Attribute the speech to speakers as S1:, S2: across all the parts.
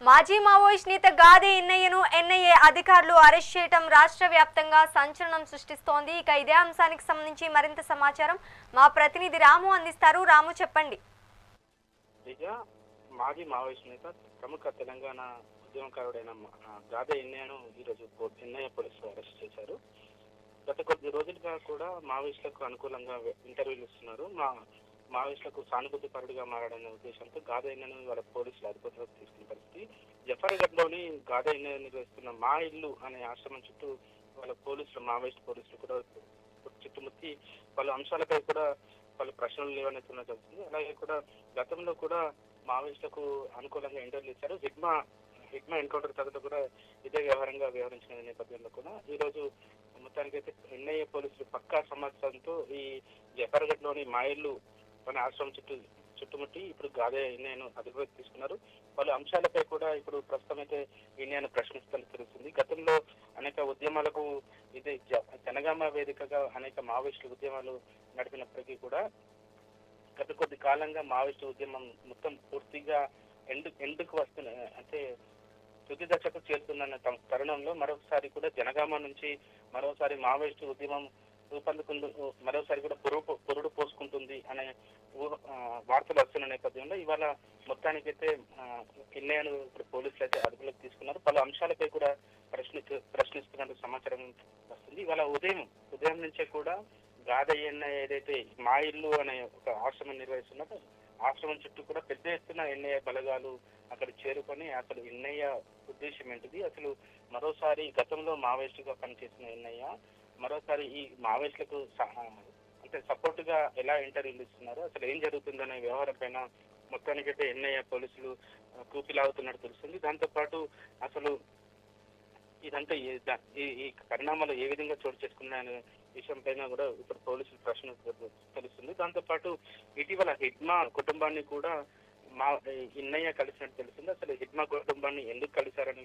S1: మాజీ మావోయిస్ట్ నేత గాదే ఎన్నయ్యను ఎన్ఐఏ అధికారులు అరెస్ట్ చేయడం రాష్ట్ర వ్యాప్తంగా సంచలనం సృష్టిస్తోంది. ఇక ఇదే అంశానికి సంబంధించి మరింత సమాచారం మా ప్రతినిధి రాము అందిస్తారు. రాము, చెప్పండి.
S2: మాజీ మావోయిస్ట్ నేత ప్రముఖ తెలంగాణ ఉద్యమకారుడైన గాదే ఎన్నయ్యను ఈరోజు ఎన్ఐఏ పోలీసులు అరెస్ట్ చేశారు. గత కొద్ది రోజులుగా కూడా మావోయిస్టులకు అనుకూలంగా ఇంటర్వ్యూలు ఇస్తున్నారు. మావోయిస్టులకు సానుభూతి పరుడుగా మారాడనే ఉద్దేశంతో గాదే ఎన్నయ్యను వాళ్ళ పోలీసులు అదుపులోకి తీసుకున్న పరిస్థితి. జఫర్గఢ్లోని గాదే ఎన్నయ్య నిర్వహిస్తున్న మా ఇల్లు అనే ఆశ్రమం చుట్టూ వాళ్ళ మావోయిస్ట్ పోలీసులు కూడా చుట్టుముట్టి వాళ్ళ అంశాలపై కూడా వాళ్ళు ప్రశ్నలు లేవనెత్తున్న జరుగుతుంది. అలాగే కూడా గతంలో కూడా మావోయిస్టులకు అనుకూలంగా ఇంటర్వ్యూలు ఇచ్చారు. హిగ్మా ఎన్కౌంటర్ తర్వాత కూడా ఇదే వ్యవహారంగా వ్యవహరించిన నేపథ్యంలో కూడా ఈ రోజు మొత్తానికైతే ఎన్ఐఏ పోలీసులు పక్కా సమాచారంతో ఈ జఫర్గఢ్లోని మా ఇల్లు అనే ఆశ్రమం చుట్టుముట్టి ఇప్పుడు గాదే ఎన్నయ్యను అదుపులోకి తీసుకున్నారు. పలు అంశాలపై కూడా ఇప్పుడు ప్రస్తుతం అయితే ఎన్నయ్యను ప్రశ్నిస్తున్నట్టు తెలుస్తుంది. గతంలో అనేక ఉద్యమాలకు ఇది జనగామ వేదికగా అనేక మావోయిస్టు ఉద్యమాలు నడిపినప్పటికీ కూడా గత కొద్ది కాలంగా మావోయిస్టు ఉద్యమం మొత్తం పూర్తిగా ఎందుకు వస్తున్న అంటే తుది దశకు చేరుతున్న తరుణంలో మరొకసారి కూడా జనగామ నుంచి మరోసారి మావోయిస్టు ఉద్యమం మరోసారి కూడా పురుడు పోసుకుంటుంది అనే వార్తలు వస్తున్న నేపథ్యంలో ఇవాళ మొత్తానికైతే ఎన్నయ్యను ఇప్పుడు పోలీసులు అయితే అదుపులోకి తీసుకున్నారు. పలు అంశాలపై కూడా ప్రశ్నిస్తున్నట్టు సమాచారం వస్తుంది. ఇవాళ ఉదయం నుంచే కూడా గాదే ఎన్నయ్య ఏదైతే మా ఇల్లు అనే ఒక ఆశ్రమం నిర్వహిస్తున్నదో ఆశ్రమం చుట్టూ కూడా పెద్ద ఎత్తున ఎన్నయ్య బలగాలు అక్కడ చేరుకొని అసలు ఎన్నయ్య ఉద్దేశం ఏంటిది, అసలు మరోసారి గతంలో మావోయిస్టుగా పనిచేసిన ఎన్నయ్య మరోసారి ఈ మావోయిస్టులకు అంటే సపోర్ట్ గా ఎలా ఇంటర్వ్యూలు ఇస్తున్నారు, అసలు ఏం జరుగుతుందనే వ్యవహారం పైన మొత్తానికైతే ఎన్నయ్య పోలీసులు కూపిలాగుతున్నట్టు తెలుస్తుంది. దాంతోపాటు అసలు ఇదంతా ఈ పరిణామాలు ఏ విధంగా చోటు చేసుకున్నాయనే విషయం పైన కూడా ఇప్పుడు పోలీసులు ప్రశ్న తెలుస్తుంది. దాంతోపాటు ఇటీవల హిడ్మా కుటుంబాన్ని కూడా ఎన్నయ్య కలిసినట్టు తెలుస్తుంది. అసలు హిడ్మా కుటుంబాన్ని ఎందుకు కలిశారనే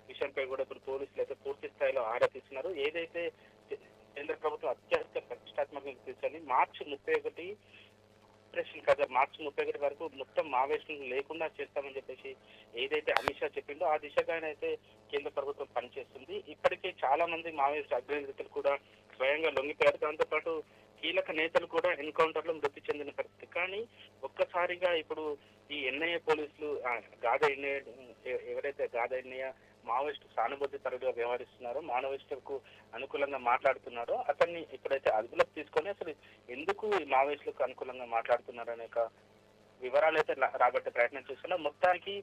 S2: విషయంపై కూడా ఇప్పుడు పోలీసులు అయితే పూర్తి స్థాయిలో ఆరా తీస్తున్నారు. ఏదైతే కేంద్ర ప్రభుత్వం అత్యంత ప్రతిష్టాత్మకంగా తీసుకొని మార్చి 31 వరకు మొత్తం మావోయిస్టులు లేకుండా చేస్తామని చెప్పేసి ఏదైతే అమిత్ షా చెప్పిందో ఆ దిశగా అయితే కేంద్ర ప్రభుత్వం పనిచేస్తుంది. ఇప్పటికే చాలా మంది మావోయిస్టు అగ్రనేతలు కూడా స్వయంగా లొంగిపోయారు. దాంతోపాటు కీలక నేతలు కూడా ఎన్కౌంటర్ లో మృతి చెందిన పరిస్థితి. కానీ ఒక్కసారిగా ఇప్పుడు ఈ ఎన్ఐఏ పోలీసులు ఎవరైతే గాదే ఎన్నయ్య మావోయిస్టు సానుభూతి పరుడుగా వ్యవహరిస్తున్నారో మావోయిస్టులకు అనుకూలంగా మాట్లాడుతున్నారో అతన్ని ఇప్పుడైతే అదుపులోకి తీసుకొని అసలు ఎందుకు ఈ మావోయిస్టులకు అనుకూలంగా మాట్లాడుతున్నారు అనే వివరాలు అయితే రాబట్టే ప్రయత్నం చేస్తున్నారు. మొత్తానికి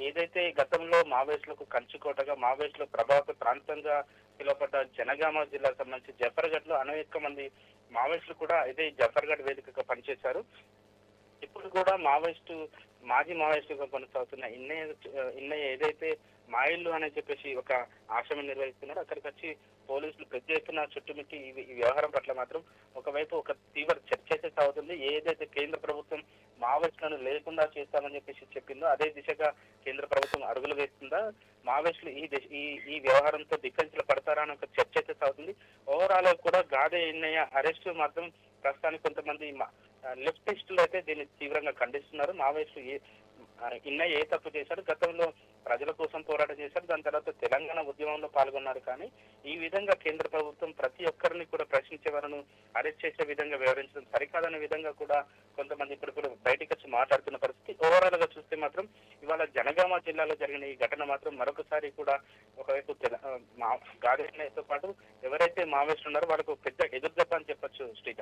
S2: ఏదైతే గతంలో మావోయిస్టులకు కంచుకోటగా మావోయిస్టుల ప్రభావిత ప్రాంతంగా పిలువబడ్డ జనగామ జిల్లాకు సంబంధించి జఫర్గఢ్ లో అనేక మంది మావోయిస్టులు కూడా ఇదే జఫర్గఢ్ వేదికగా పనిచేశారు. ఇప్పుడు కూడా మాజీ మావోయిస్టుగా కొనసాగుతున్న ఎన్నయ్య ఏదైతే మా ఇల్లు అని చెప్పేసి ఒక ఆశ్రమం నిర్వహిస్తున్నారు, అక్కడికి వచ్చి పోలీసులు పెద్ద ఎత్తున చుట్టుముట్టి ఈ వ్యవహారం పట్ల మాత్రం ఒకవైపు ఒక తీవ్ర చర్చ అయితే సాగుతుంది. ఏదైతే కేంద్ర ప్రభుత్వం మావోయిస్టులను లేకుండా చేస్తామని చెప్పేసి చెప్పిందో అదే దిశగా కేంద్ర ప్రభుత్వం అడుగులు వేస్తుందా, మావోయిస్టులు ఈ వ్యవహారంతో దిగ్గంచులు పడతారా అని ఒక చర్చ అయితే సాగుతుంది. ఓవరాల్ కూడా గాదే ఎన్నయ్య అరెస్టు మాత్రం ప్రస్తుతానికి కొంతమంది లెఫ్టిస్టులు అయితే దీన్ని తీవ్రంగా ఖండిస్తున్నారు. మావోయిస్టులు ఎన్నయ్య ఏ తప్పు చేశారు, గతంలో ప్రజల కోసం పోరాటం చేశారు, దాని తర్వాత తెలంగాణ ఉద్యమంలో పాల్గొన్నారు. కానీ ఈ విధంగా కేంద్ర ప్రభుత్వం ప్రతి ఒక్కరిని కూడా ప్రశ్నించే వారిని అరెస్ట్ చేసే విధంగా వ్యవహరించడం సరికాదనే విధంగా కూడా కొంతమంది ఇప్పుడు బయటకు వచ్చి మాట్లాడుతున్న పరిస్థితి. ఓవరాల్ గా చూస్తే మాత్రం ఇవాళ జనగామ జిల్లాలో జరిగిన ఈ ఘటన మాత్రం మరొకసారి కూడా ఒకవైపు గాదే ఎన్నయ్యతో పాటు ఎవరైతే మావోయిస్టులు ఉన్నారో వాళ్ళకు పెద్ద ఎదురుదెబ్బ అని చెప్పొచ్చు శ్రీజ.